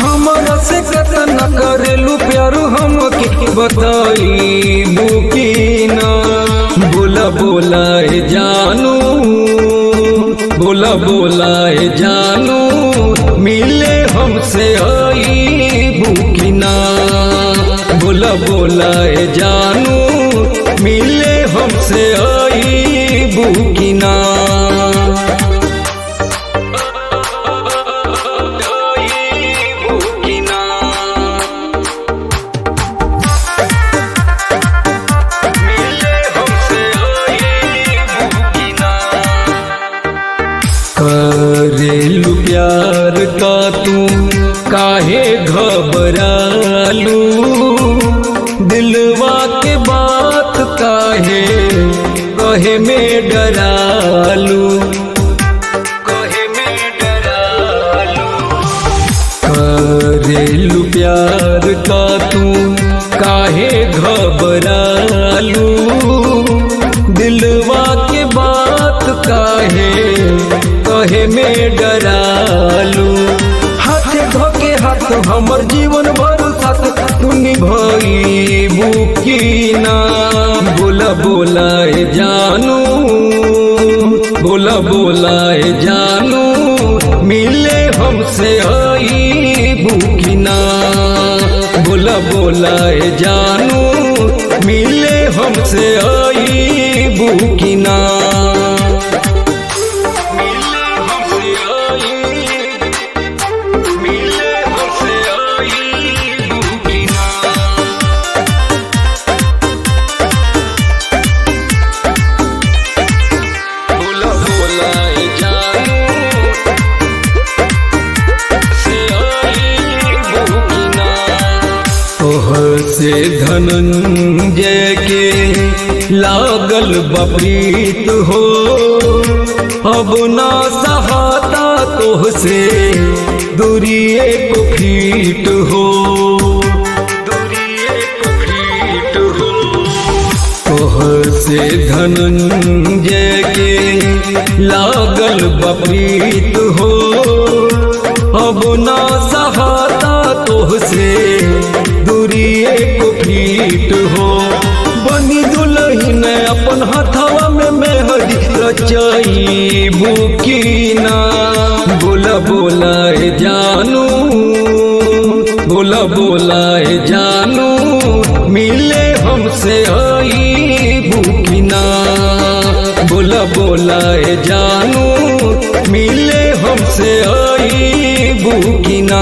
हमरा से कतना करेलू प्यार हमके बताइबू की ना। बोला बोला ए जानू, बोला बोला ए जानू, मिले हमसे आईबू की ना। बोला बोला ए जानू, मिले हमसे आईबू की ना। करेलू प्यार का तू काहे घबरालू, दिलवा के बात काहे कहे में डरालू, कहे में डरालू। करेलू प्यार का तू काहे घबरालू, दिलवा के बात काहे कहे में डरालू। हाथ धोके हाथ हमर जीवन भर साथ तू निभाईबू की ना। बोला बोला ए जानू, बोला बोला ए जानू, मिले हमसे आईबू की ना। बोला बोला ए जानू, मिले हमसे आईबू की ना। से धनंजय के लागल बप्रीत हो, अब ना सहाता तोह से दूरिए को फीट हो, दूरिए को फीट हो। तोह से धनंजय के लागल बप्रीत हो, अब ना सहाता तोह से दूरिए को फीट हो। बनी दुल्हन अपन हथवा में मेहदी रचाईबू की ना। बोला बोला ए जानू, बोला बोला ए जानू, मिले हमसे आईबू की ना। बोला बोला ए जानू, मिले हमसे आईबू की ना।